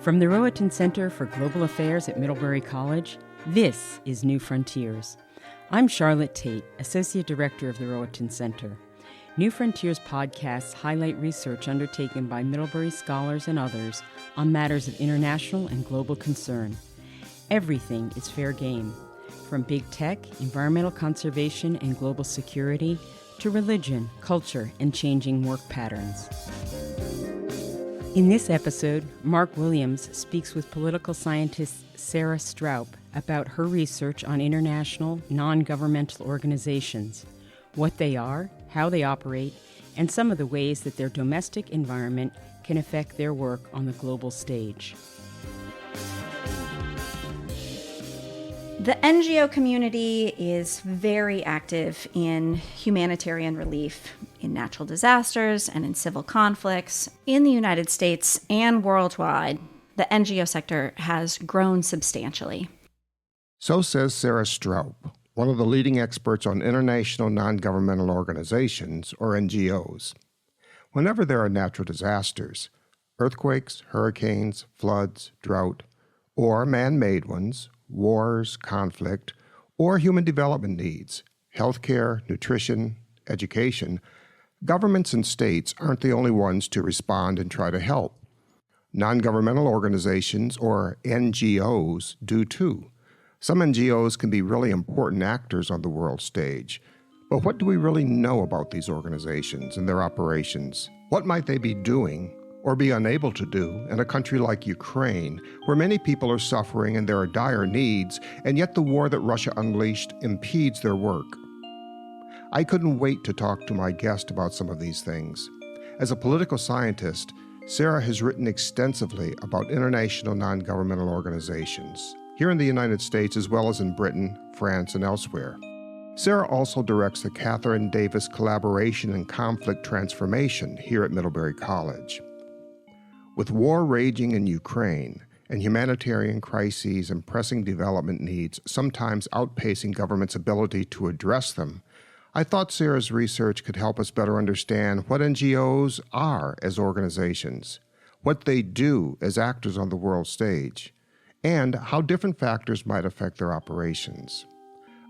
From the Rohatyn Center for Global Affairs at Middlebury College, this is New Frontiers. I'm Charlotte Tate, Associate Director of the Rohatyn Center. New Frontiers podcasts highlight research undertaken by Middlebury scholars and others on matters of international and global concern. Everything is fair game, from big tech, environmental conservation, and global security, to religion, culture, and changing work patterns. In this episode, Mark Williams speaks with political scientist Sarah Stroup about her research on international non-governmental organizations, what they are, how they operate, and some of the ways that their domestic environment can affect their work on the global stage. The NGO community is very active in humanitarian relief, in natural disasters, and in civil conflicts. In the United States and worldwide, the NGO sector has grown substantially. So says Sarah Stroup, one of the leading experts on international non-governmental organizations, or NGOs. Whenever there are natural disasters, earthquakes, hurricanes, floods, drought, or man-made ones, wars, conflict, or human development needs, healthcare, nutrition, education, governments and states aren't the only ones to respond and try to help. Non-governmental organizations, or NGOs, do too. Some NGOs can be really important actors on the world stage. But what do we really know about these organizations and their operations? What might they be doing or be unable to do in a country like Ukraine, where many people are suffering and there are dire needs, and yet the war that Russia unleashed impedes their work? I couldn't wait to talk to my guest about some of these things. As a political scientist, Sarah has written extensively about international non-governmental organizations, here in the United States as well as in Britain, France, and elsewhere. Sarah also directs the Catherine Davis Collaboration and Conflict Transformation here at Middlebury College. With war raging in Ukraine and humanitarian crises and pressing development needs sometimes outpacing government's ability to address them, I thought Sarah's research could help us better understand what NGOs are as organizations, what they do as actors on the world stage, and how different factors might affect their operations.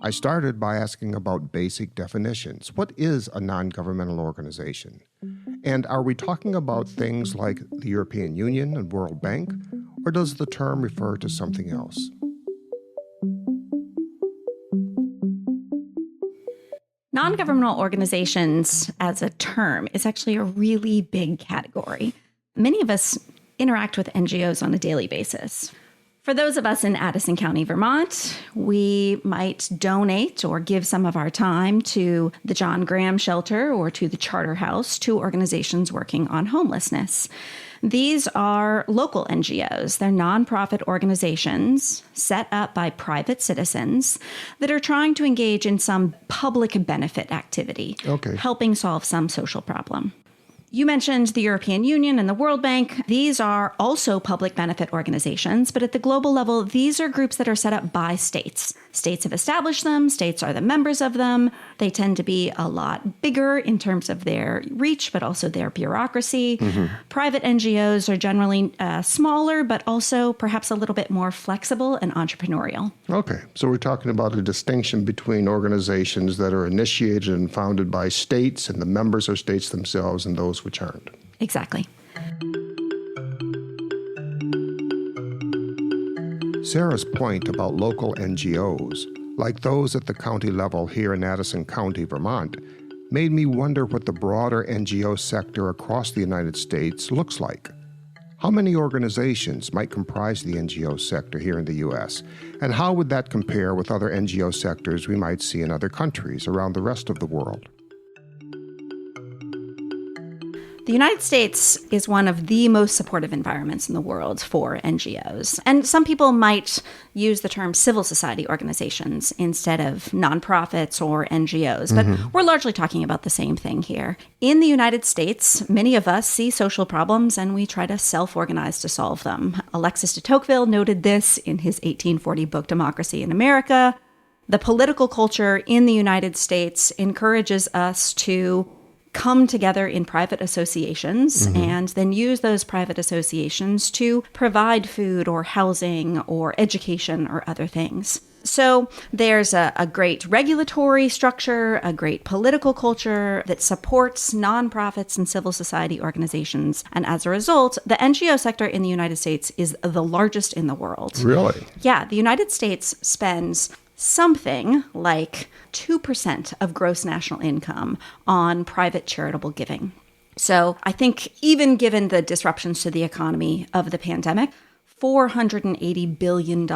I started by asking about basic definitions. What is a non-governmental organization? And are we talking about things like the European Union and World Bank, or does the term refer to something else? Non-governmental organizations as a term is actually a really big category. Many of us interact with NGOs on a daily basis. For those of us in Addison County, Vermont, we might donate or give some of our time to the John Graham Shelter or to the Charter House, two organizations working on homelessness. These are local NGOs. They're nonprofit organizations set up by private citizens that are trying to engage in some public benefit activity, helping solve some social problem. You mentioned the European Union and the World Bank. These are also public benefit organizations, but at the global level, these are groups that are set up by states. States have established them. States are the members of them. They tend to be a lot bigger in terms of their reach, but also their bureaucracy. Private NGOs are generally smaller, but also perhaps a little bit more flexible and entrepreneurial. Okay, so we're talking about a distinction between organizations that are initiated and founded by states, and the members are states themselves, and those which aren't. Exactly. Sarah's point about local NGOs, like those at the county level here in Addison County, Vermont, made me wonder what the broader NGO sector across the United States looks like. How many organizations might comprise the NGO sector here in the U.S., and how would that compare with other NGO sectors we might see in other countries around the rest of the world? The United States is one of the most supportive environments in the world for NGOs. And some people might use the term civil society organizations instead of nonprofits or NGOs, but we're largely talking about the same thing here. In the United States, many of us see social problems and we try to self-organize to solve them. Alexis de Tocqueville noted this in his 1840 book, Democracy in America. The political culture in the United States encourages us to come together in private associations and then use those private associations to provide food or housing or education or other things. So there's a great regulatory structure, a great political culture that supports nonprofits and civil society organizations. And as a result, the NGO sector in the United States is the largest in the world. Really? Yeah, the United States spends something like 2% of gross national income on private charitable giving. So I think even given the disruptions to the economy of the pandemic, $480 billion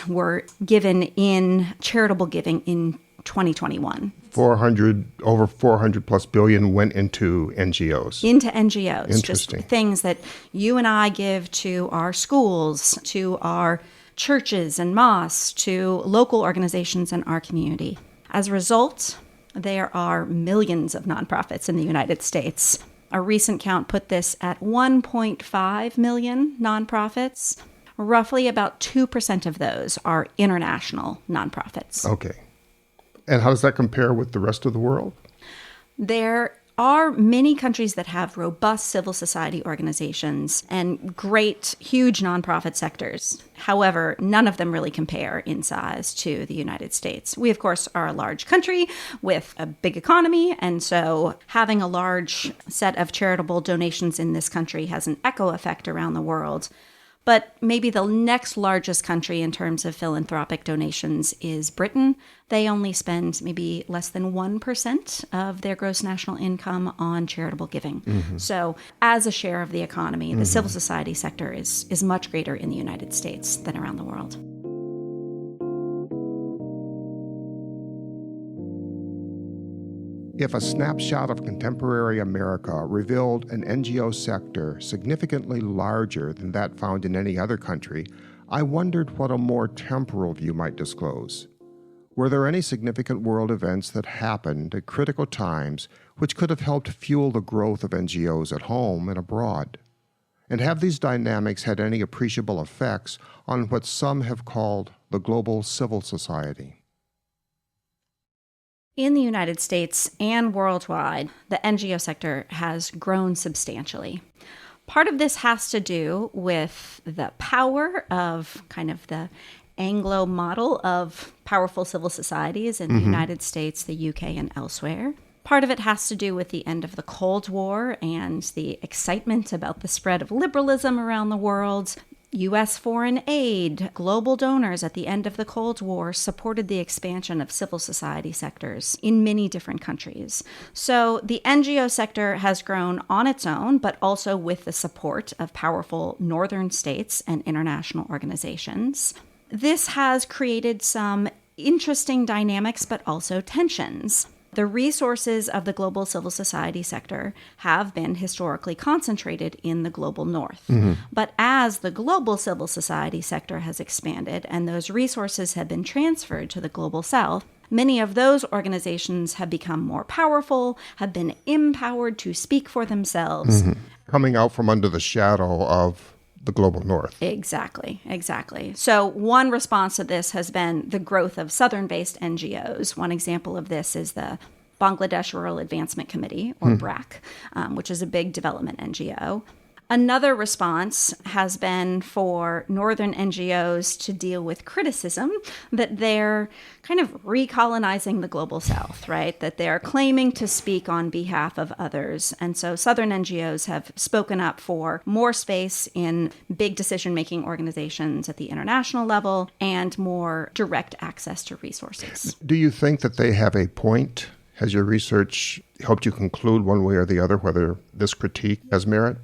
were given in charitable giving in 2021. Over 400 plus billion went into NGOs. Into NGOs. Interesting. Just things that you and I give to our schools, to our churches and mosques, to local organizations in our community. As a result, there are millions of nonprofits in the United States. A recent count put this at 1.5 million nonprofits. Roughly about 2% of those are international nonprofits. Okay. And how does that compare with the rest of the world? There are many countries that have robust civil society organizations and great, huge nonprofit sectors. However, none of them really compare in size to the United States. We, of course, are a large country with a big economy, and so having a large set of charitable donations in this country has an echo effect around the world. But maybe the next largest country in terms of philanthropic donations is Britain. They only spend maybe less than 1% of their gross national income on charitable giving. So as a share of the economy, the civil society sector is much greater in the United States than around the world. If a snapshot of contemporary America revealed an NGO sector significantly larger than that found in any other country, I wondered what a more temporal view might disclose. Were there any significant world events that happened at critical times which could have helped fuel the growth of NGOs at home and abroad? And have these dynamics had any appreciable effects on what some have called the global civil society? In the United States and worldwide, the NGO sector has grown substantially. Part of this has to do with the power of kind of the Anglo model of powerful civil societies in the United States, the UK, and elsewhere. Part of it has to do with the end of the Cold War and the excitement about the spread of liberalism around the world. U.S. foreign aid, global donors at the end of the Cold War supported the expansion of civil society sectors in many different countries. So the NGO sector has grown on its own, but also with the support of powerful northern states and international organizations. This has created some interesting dynamics, but also tensions. The resources of the global civil society sector have been historically concentrated in the global north. But as the global civil society sector has expanded and those resources have been transferred to the global south, many of those organizations have become more powerful, have been empowered to speak for themselves. Coming out from under the shadow of the global north. Exactly. So one response to this has been the growth of southern-based NGOs. One example of this is the Bangladesh Rural Advancement Committee, or BRAC, which is a big development NGO. Another response has been for northern NGOs to deal with criticism that they're kind of recolonizing the global south, right? That they're claiming to speak on behalf of others. And so southern NGOs have spoken up for more space in big decision-making organizations at the international level and more direct access to resources. Do you think that they have a point? Has your research helped you conclude one way or the other whether this critique has merit?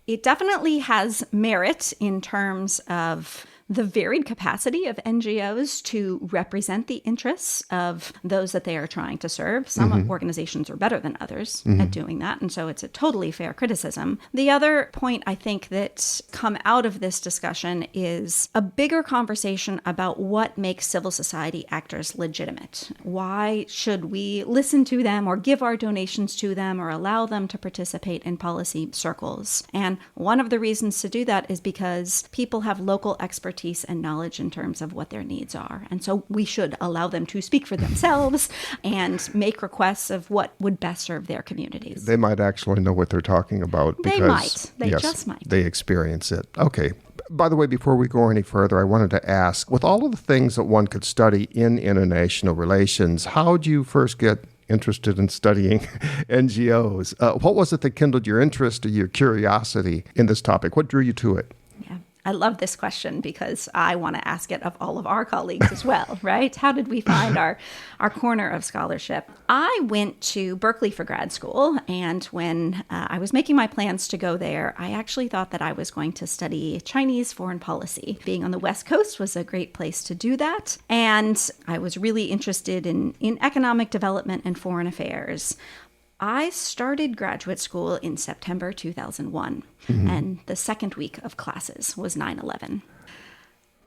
It definitely has merit in terms of the varied capacity of NGOs to represent the interests of those that they are trying to serve. Some organizations are better than others at doing that, and so it's a totally fair criticism. The other point I think that's come out of this discussion is a bigger conversation about what makes civil society actors legitimate. Why should we listen to them or give our donations to them or allow them to participate in policy circles? And one of the reasons to do that is because people have local expertise expertise and knowledge in terms of what their needs are. And so we should allow them to speak for themselves and make requests of what would best serve their communities. They might actually know what they're talking about because they might. They just might. They experience it. Okay. By the way, before we go any further, I wanted to ask, with all of the things that one could study in international relations, how did you first get interested in studying NGOs? What was it that kindled your interest or your curiosity in this topic? What drew you to it? Yeah, I love this question because I want to ask it of all of our colleagues as well, right? How did we find our corner of scholarship? I went to Berkeley for grad school, and when I was making my plans to go there, I actually thought that I was going to study Chinese foreign policy. Being on the West Coast was a great place to do that, and I was really interested in economic development and foreign affairs. I started graduate school in September 2001, and the second week of classes was 9/11.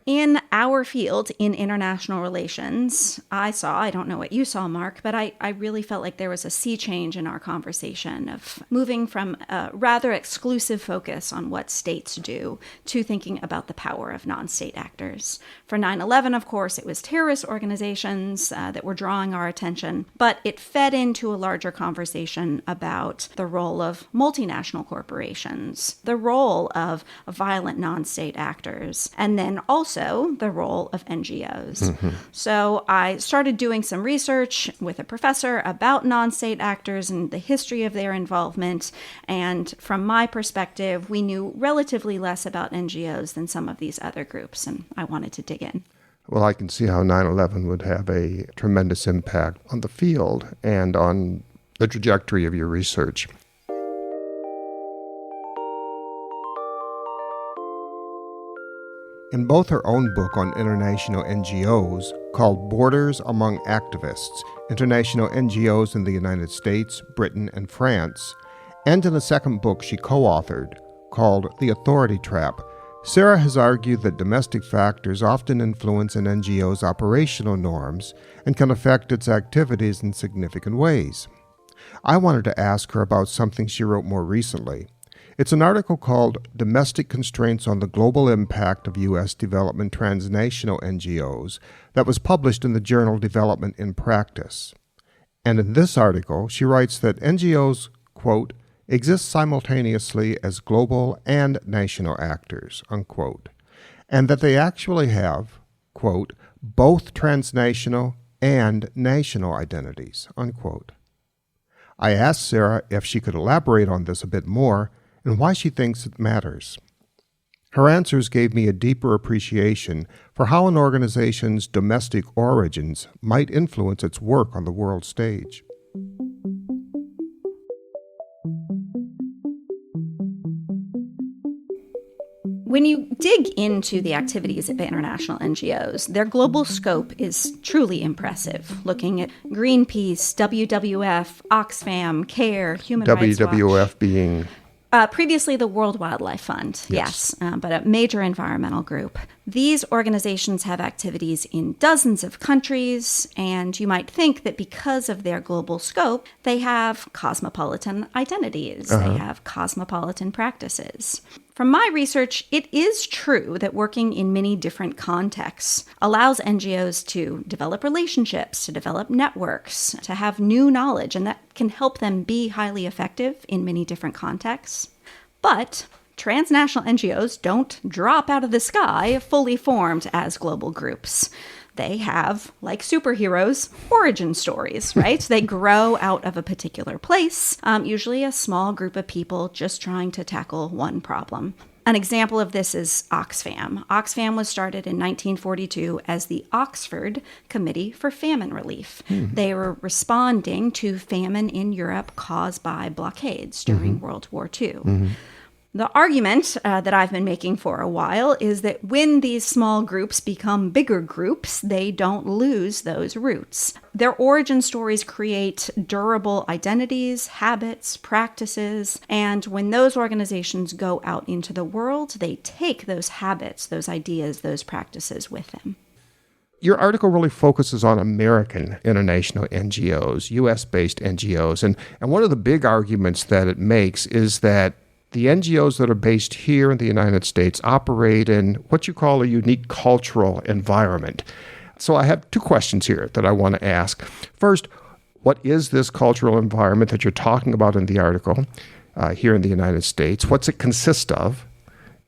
In our field, in international relations, I don't know what you saw, Mark, but I really felt like there was a sea change in our conversation of moving from a rather exclusive focus on what states do to thinking about the power of non-state actors. For 9/11, of course, it was terrorist organizations that were drawing our attention, but it fed into a larger conversation about the role of multinational corporations, the role of violent non-state actors, and then also the role of NGOs. So I started doing some research with a professor about non-state actors and the history of their involvement. And from my perspective, we knew relatively less about NGOs than some of these other groups, and I wanted to dig in. Well, I can see how 9/11 would have a tremendous impact on the field and on the trajectory of your research. In both her own book on international NGOs, called Borders Among Activists, International NGOs in the United States, Britain, and France, and in a second book she co-authored, called The Authority Trap, Sarah has argued that domestic factors often influence an NGO's operational norms and can affect its activities in significant ways. I wanted to ask her about something she wrote more recently. It's an article called Domestic Constraints on the Global Impact of U.S. Development Transnational NGOs that was published in the journal Development in Practice. And in this article, she writes that NGOs, quote, exist simultaneously as global and national actors, unquote, and that they actually have, quote, both transnational and national identities, unquote. I asked Sarah if she could elaborate on this a bit more and why she thinks it matters. Her answers gave me a deeper appreciation for how an organization's domestic origins might influence its work on the world stage. When you dig into the activities of international NGOs, their global scope is truly impressive. Looking at Greenpeace, WWF, Oxfam, CARE, Human Rights Watch. WWF being... Previously the World Wildlife Fund, yes, but a major environmental group. These organizations have activities in dozens of countries, and you might think that because of their global scope, they have cosmopolitan identities, they have cosmopolitan practices. From my research, it is true that working in many different contexts allows NGOs to develop relationships, to develop networks, to have new knowledge, and that can help them be highly effective in many different contexts. But transnational NGOs don't drop out of the sky fully formed as global groups. They have, like superheroes, origin stories, right? They grow out of a particular place, usually a small group of people just trying to tackle one problem. An example of this is Oxfam. Oxfam was started in 1942 as the Oxford Committee for Famine Relief. They were responding to famine in Europe caused by blockades during World War II. The argument that I've been making for a while is that when these small groups become bigger groups, they don't lose those roots. Their origin stories create durable identities, habits, practices, and when those organizations go out into the world, they take those habits, those ideas, those practices with them. Your article really focuses on American international NGOs, U.S.-based NGOs, and one of the big arguments that it makes is that the NGOs that are based here in the United States operate in what you call a unique cultural environment. So I have two questions here that I want to ask. First, what is this cultural environment that you're talking about in the article here in the United States? What's it consist of?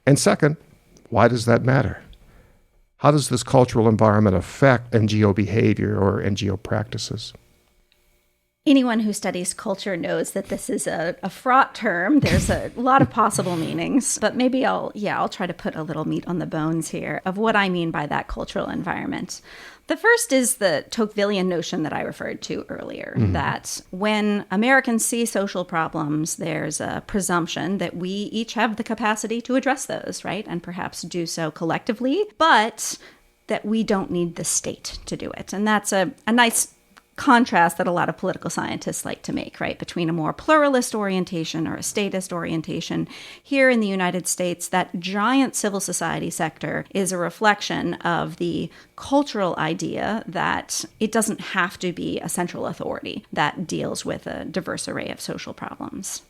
And second, why does that matter? How does this cultural environment affect NGO behavior or NGO practices? Anyone who studies culture knows that this is a fraught term. There's a lot of possible meanings, but maybe I'll try to put a little meat on the bones here of what I mean by that cultural environment. The first is the Tocquevillian notion that I referred to earlier, that when Americans see social problems, there's a presumption that we each have the capacity to address those, right? And perhaps do so collectively, but that we don't need the state to do it. And that's a nice contrast that a lot of political scientists like to make, right, between a more pluralist orientation or a statist orientation. Here in the United States, that giant civil society sector is a reflection of the cultural idea that it doesn't have to be a central authority that deals with a diverse array of social problems.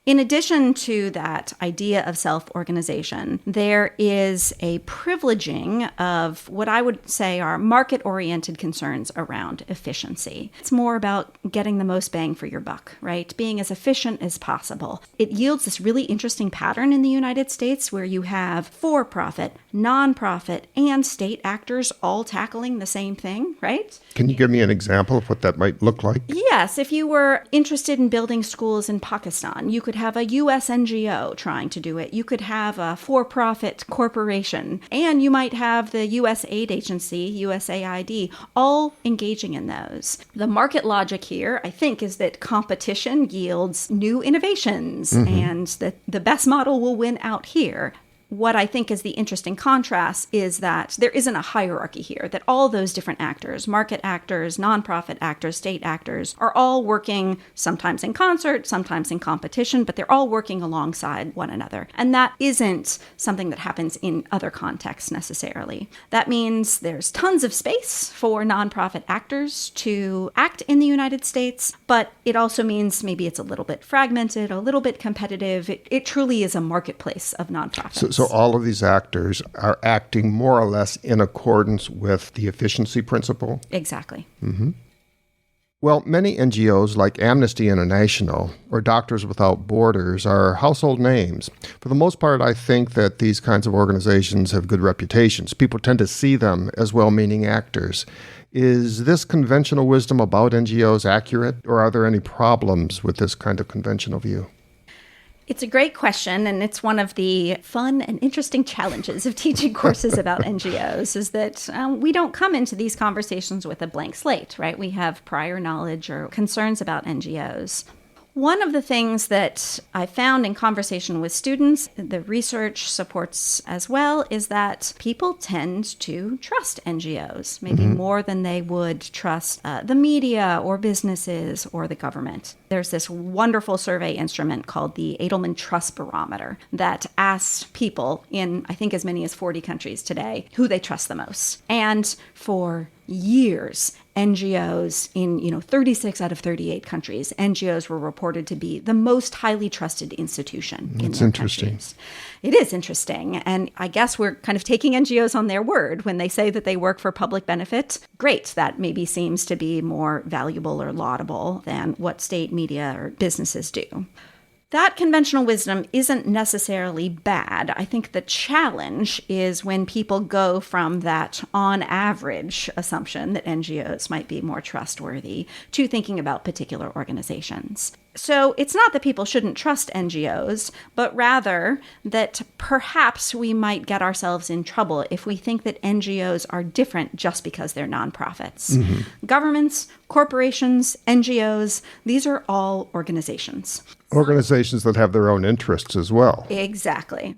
In addition to that idea of self-organization, there is a privileging of what I would say are market-oriented concerns around efficiency. It's more about getting the most bang for your buck, right? Being as efficient as possible. It yields this really interesting pattern in the United States where you have for-profit, nonprofit, and state actors all tackling the same thing, right? Can you give me an example of what that might look like? Yes, if you were interested in building schools in Pakistan, you could have a U.S. NGO trying to do it. You could have a for-profit corporation, and you might have the U.S. aid agency, USAID, all engaging in those. The market logic here, I think, is that competition yields new innovations, and that the best model will win out here. What I think is the interesting contrast is that there isn't a hierarchy here, that all those different actors, market actors, nonprofit actors, state actors, are all working sometimes in concert, sometimes in competition, but they're all working alongside one another. And that isn't something that happens in other contexts necessarily. That means there's tons of space for nonprofit actors to act in the United States, but it also means maybe it's a little bit fragmented, a little bit competitive. It truly is a marketplace of nonprofits. So all of these actors are acting more or less in accordance with the efficiency principle? Exactly. Well, many NGOs like Amnesty International or Doctors Without Borders are household names. For the most part, I think that these kinds of organizations have good reputations. People tend to see them as well-meaning actors. Is this conventional wisdom about NGOs accurate, or are there any problems with this kind of conventional view? It's a great question, and it's one of the fun and interesting challenges of teaching courses about NGOs, is that we don't come into these conversations with a blank slate, right? We have prior knowledge or concerns about NGOs. One of the things that I found in conversation with students, the research supports as well, is that people tend to trust NGOs, maybe more than they would trust the media or businesses or the government. There's this wonderful survey instrument called the Edelman Trust Barometer that asks people in, I think, as many as 40 countries today, who they trust the most. And for years, NGOs in 36 out of 38 countries, NGOs were reported to be the most highly trusted institution in their countries. It is interesting. And I guess we're kind of taking NGOs on their word when they say that they work for public benefit. Great. That maybe seems to be more valuable or laudable than what state, media, or businesses do. That conventional wisdom isn't necessarily bad. I think the challenge is when people go from that on average assumption that NGOs might be more trustworthy to thinking about particular organizations. So it's not that people shouldn't trust NGOs, but rather that perhaps we might get ourselves in trouble if we think that NGOs are different just because they're nonprofits. Governments, corporations, NGOs, these are all organizations. Organizations that have their own interests as well. Exactly.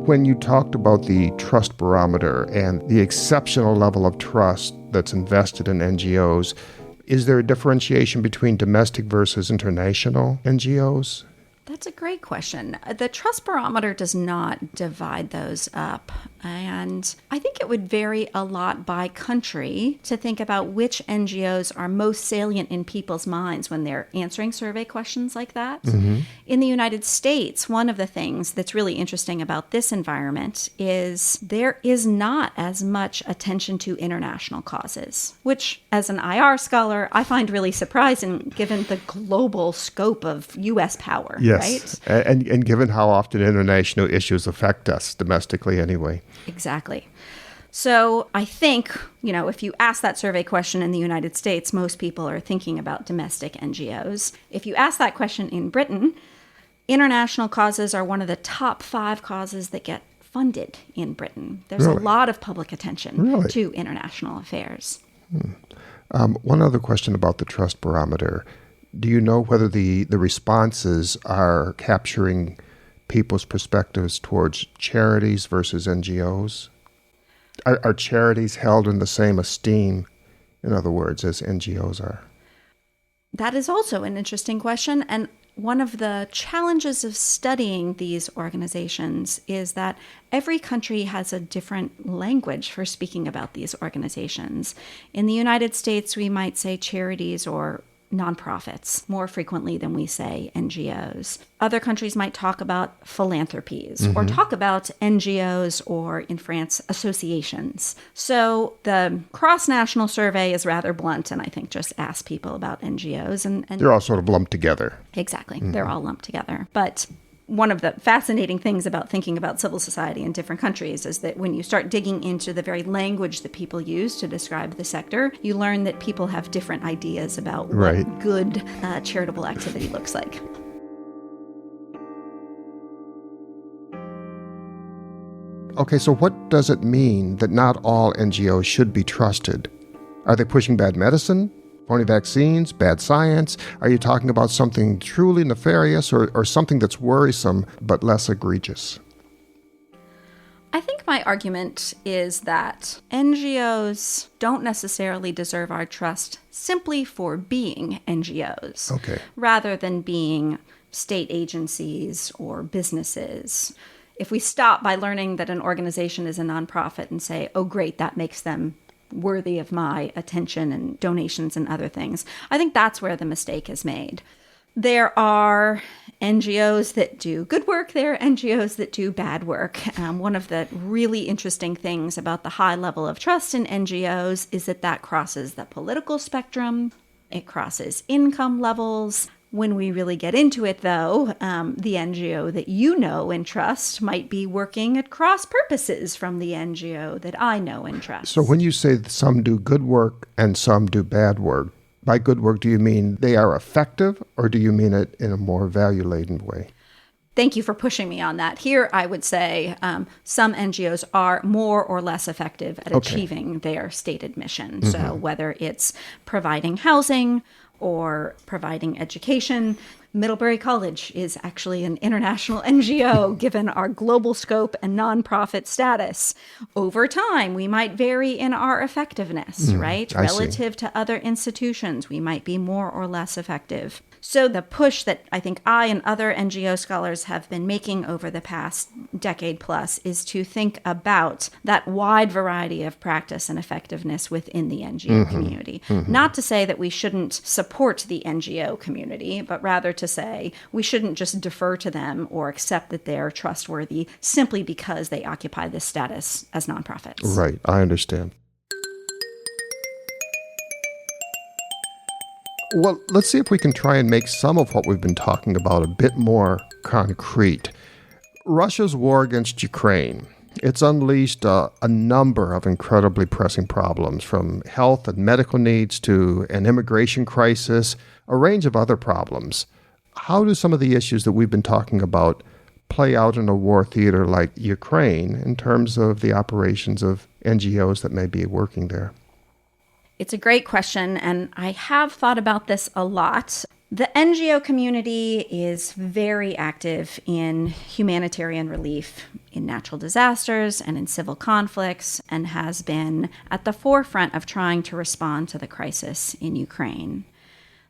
When you talked about the trust barometer and the exceptional level of trust that's invested in NGOs, is there a differentiation between domestic versus international NGOs? That's a great question. The trust barometer does not divide those up And I think it would vary a lot by country to think about which NGOs are most salient in people's minds when they're answering survey questions like that. In the United States, one of the things that's really interesting about this environment is there is not as much attention to international causes, which, as an IR scholar, I find really surprising given the global scope of U.S. power, yes. right? And given how often international issues affect us domestically anyway. Exactly. So I think, if you ask that survey question in the United States, most people are thinking about domestic NGOs. If you ask that question in Britain, international causes are one of the top 5 causes that get funded in Britain. There's a lot of public attention to international affairs. One other question about the trust barometer. Do you know whether the responses are capturing people's perspectives towards charities versus NGOs? Are charities held in the same esteem, in other words, as NGOs are? That is also an interesting question. And one of the challenges of studying these organizations is that every country has a different language for speaking about these organizations. In the United States, we might say charities or nonprofits more frequently than we say NGOs. Other countries might talk about philanthropies or talk about NGOs or, in France, associations. So the cross-national survey is rather blunt and I think just asks people about NGOs. And they're all sort of lumped together. Exactly. They're all lumped together. But one of the fascinating things about thinking about civil society in different countries is that when you start digging into the very language that people use to describe the sector, you learn that people have different ideas about what good charitable activity looks like. Okay, so what does it mean that not all NGOs should be trusted? Are they pushing bad medicine? Phony vaccines, bad science? Are you talking about something truly nefarious or something that's worrisome but less egregious? I think my argument is that NGOs don't necessarily deserve our trust simply for being NGOs, rather than being state agencies or businesses. If we stop by learning that an organization is a nonprofit and say, oh, great, that makes them worthy of my attention and donations and other things, I think that's where the mistake is made. There are NGOs that do good work. There are NGOs that do bad work. One of the really interesting things about the high level of trust in NGOs is that crosses the political spectrum. It crosses income levels. When we really get into it, though, the NGO that you know and trust might be working at cross purposes from the NGO that I know and trust. So when you say that some do good work and some do bad work, by good work, do you mean they are effective or do you mean it in a more value-laden way? Thank you for pushing me on that. Here, I would say some NGOs are more or less effective at achieving their stated mission. So whether it's providing housing or providing education. Middlebury College is actually an international NGO given our global scope and nonprofit status. Over time, we might vary in our effectiveness, right? Relative to other institutions, we might be more or less effective. So the push that I think I and other NGO scholars have been making over the past decade plus is to think about that wide variety of practice and effectiveness within the NGO community. Not to say that we shouldn't support the NGO community, but rather to say we shouldn't just defer to them or accept that they're trustworthy simply because they occupy this status as nonprofits. Right, I understand. Well, let's see if we can try and make some of what we've been talking about a bit more concrete. Russia's war against Ukraine, it's unleashed a number of incredibly pressing problems, from health and medical needs to an immigration crisis, a range of other problems. How do some of the issues that we've been talking about play out in a war theater like Ukraine in terms of the operations of NGOs that may be working there? It's a great question, and I have thought about this a lot. The NGO community is very active in humanitarian relief, in natural disasters and in civil conflicts, and has been at the forefront of trying to respond to the crisis in Ukraine.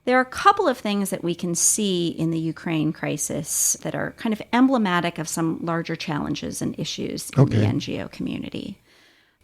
There are a couple of things that we can see in the Ukraine crisis that are kind of emblematic of some larger challenges and issues in the NGO community.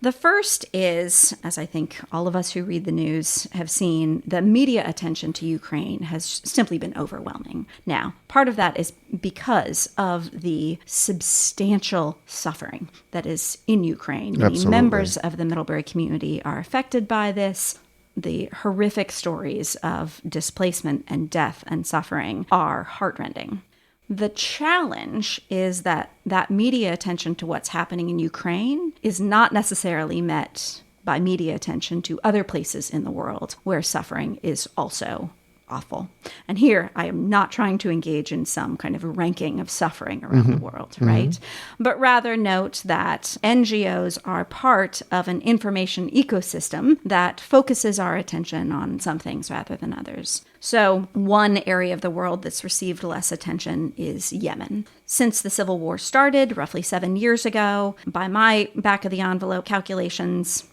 The first is, as I think all of us who read the news have seen, the media attention to Ukraine has simply been overwhelming. Now, part of that is because of the substantial suffering that is in Ukraine. Many members of the Middlebury community are affected by this. The horrific stories of displacement and death and suffering are heartrending. The challenge is that media attention to what's happening in Ukraine is not necessarily met by media attention to other places in the world where suffering is also awful. And here, I am not trying to engage in some kind of ranking of suffering around the world, right? But rather note that NGOs are part of an information ecosystem that focuses our attention on some things rather than others. So one area of the world that's received less attention is Yemen. Since the civil war started roughly 7 years ago, by my back-of-the-envelope calculations,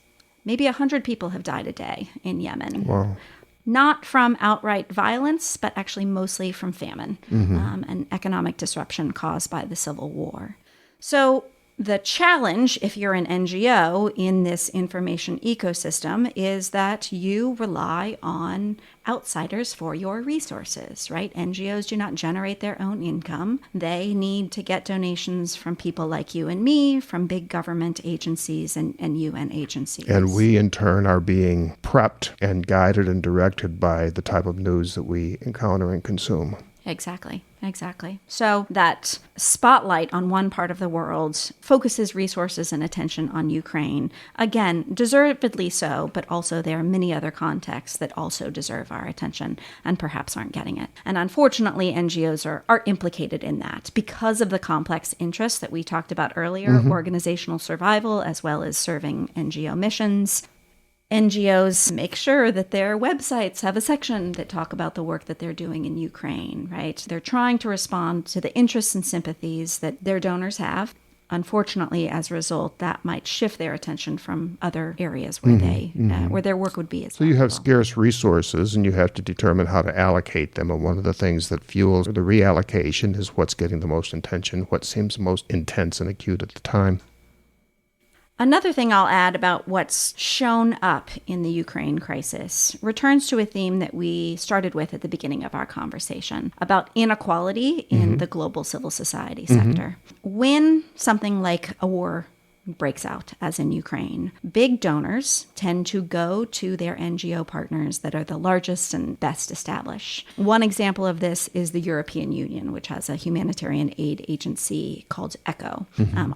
maybe 100 people have died a day in Yemen. Wow. Not from outright violence, but actually mostly from famine and economic disruption caused by the civil war. So the challenge, if you're an NGO in this information ecosystem, is that you rely on outsiders for your resources, right? NGOs do not generate their own income. They need to get donations from people like you and me, from big government agencies and UN agencies. And we, in turn, are being prepped and guided and directed by the type of news that we encounter and consume. Exactly. So that spotlight on one part of the world focuses resources and attention on Ukraine. Again, deservedly so, but also there are many other contexts that also deserve our attention and perhaps aren't getting it. And unfortunately, NGOs are implicated in that because of the complex interests that we talked about earlier, organizational survival as well as serving NGO missions. NGOs make sure that their websites have a section that talk about the work that they're doing in Ukraine, right? They're trying to respond to the interests and sympathies that their donors have. Unfortunately, as a result, that might shift their attention from other areas where where their work would be. So you have scarce resources, and you have to determine how to allocate them. And one of the things that fuels the reallocation is what's getting the most attention, what seems most intense and acute at the time. Another thing I'll add about what's shown up in the Ukraine crisis returns to a theme that we started with at the beginning of our conversation about inequality in the global civil society sector. When something like a war breaks out, as in Ukraine, big donors tend to go to their NGO partners that are the largest and best established. One example of this is the European Union, which has a humanitarian aid agency called ECHO.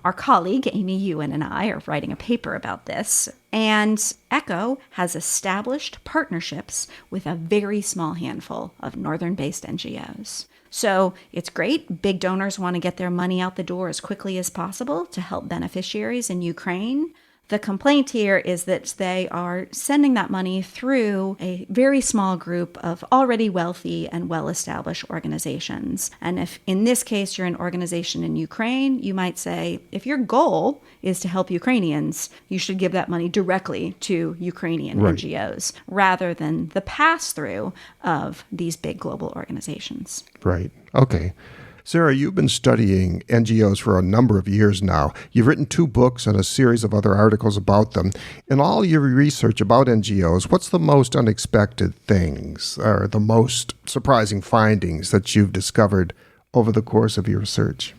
Our colleague, Amy Ewan, and I are writing a paper about this. And ECHO has established partnerships with a very small handful of northern-based NGOs. So it's great. Big donors want to get their money out the door as quickly as possible to help beneficiaries in Ukraine. The complaint here is that they are sending that money through a very small group of already wealthy and well-established organizations. And if in this case you're an organization in Ukraine, you might say, if your goal is to help Ukrainians, you should give that money directly to Ukrainian NGOs rather than the pass-through of these big global organizations. Right. Okay. Sarah, you've been studying NGOs for a number of years now. You've written 2 books and a series of other articles about them. In all your research about NGOs, what's the most unexpected things or the most surprising findings that you've discovered over the course of your research?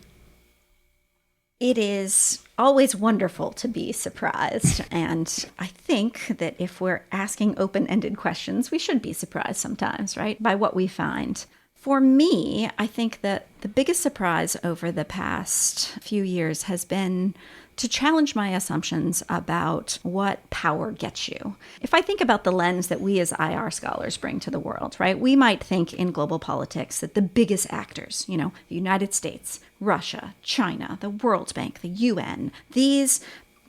It is always wonderful to be surprised. And I think that if we're asking open-ended questions, we should be surprised sometimes, right, by what we find. For me, I think that the biggest surprise over the past few years has been to challenge my assumptions about what power gets you. If I think about the lens that we as IR scholars bring to the world, right, we might think in global politics that the biggest actors, the United States, Russia, China, the World Bank, the UN, these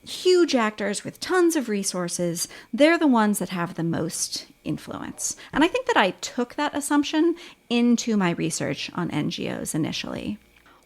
huge actors with tons of resources, they're the ones that have the most influence. And I think that I took that assumption into my research on NGOs initially.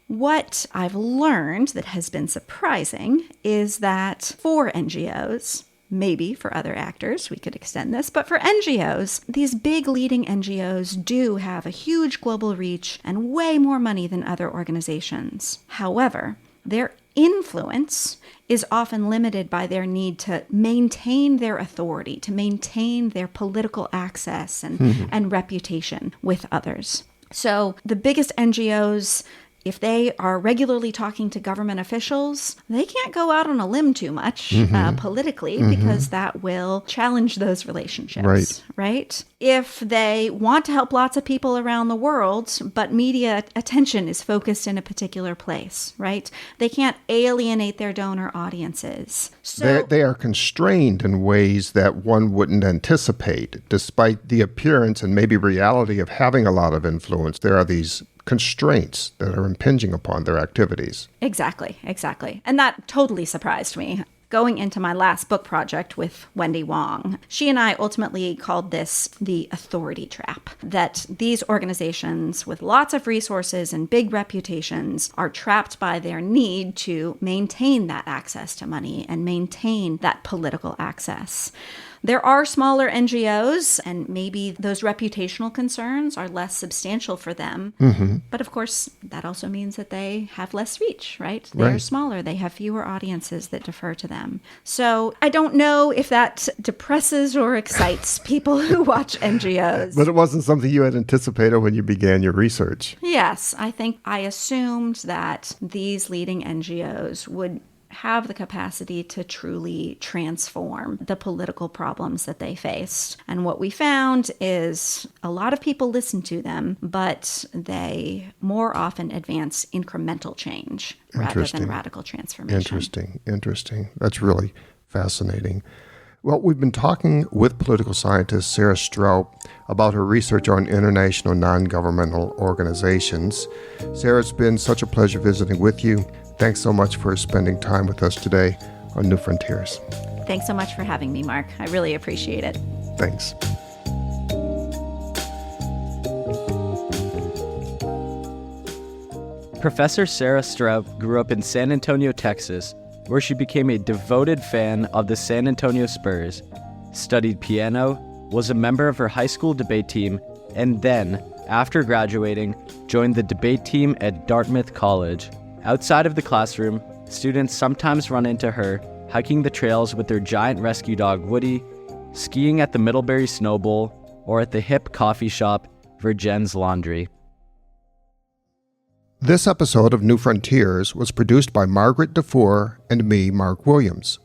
What I've learned that has been surprising is that for NGOs, Maybe for other actors, we could extend this. But for NGOs, these big leading NGOs do have a huge global reach and way more money than other organizations. However, their influence is often limited by their need to maintain their authority, to maintain their political access and reputation with others. So the biggest NGOs, if they are regularly talking to government officials, they can't go out on a limb too much politically because that will challenge those relationships, right? If they want to help lots of people around the world, but media attention is focused in a particular place, right? They can't alienate their donor audiences. So they are constrained in ways that one wouldn't anticipate. Despite the appearance and maybe reality of having a lot of influence, there are these constraints that are impinging upon their activities. Exactly. And that totally surprised me. Going into my last book project with Wendy Wong, she and I ultimately called this the authority trap, that these organizations with lots of resources and big reputations are trapped by their need to maintain that access to money and maintain that political access. There are smaller NGOs, and maybe those reputational concerns are less substantial for them. But of course, that also means that they have less reach, right? They're smaller. They have fewer audiences that defer to them. So I don't know if that depresses or excites people who watch NGOs. But it wasn't something you had anticipated when you began your research. Yes, I think I assumed that these leading NGOs would have the capacity to truly transform the political problems that they faced. And what we found is a lot of people listen to them, but they more often advance incremental change rather than radical transformation. Interesting. That's really fascinating. Well, we've been talking with political scientist Sarah Stroup about her research on international non-governmental organizations. Sarah, it's been such a pleasure visiting with you. Thanks so much for spending time with us today on New Frontiers. Thanks so much for having me, Mark. I really appreciate it. Thanks. Professor Sarah Stroup grew up in San Antonio, Texas, where she became a devoted fan of the San Antonio Spurs, studied piano, was a member of her high school debate team, and then, after graduating, joined the debate team at Dartmouth College. Outside of the classroom, students sometimes run into her hiking the trails with their giant rescue dog Woody, skiing at the Middlebury Snow Bowl, or at the hip coffee shop Virgen's Laundry. This episode of New Frontiers was produced by Margaret Dufour and me, Mark Williams.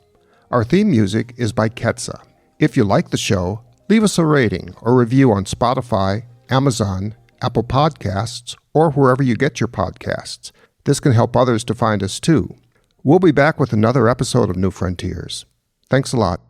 Our theme music is by Kestra. If you like the show, leave us a rating or review on Spotify, Amazon, Apple Podcasts, or wherever you get your podcasts. This can help others to find us too. We'll be back with another episode of New Frontiers. Thanks a lot.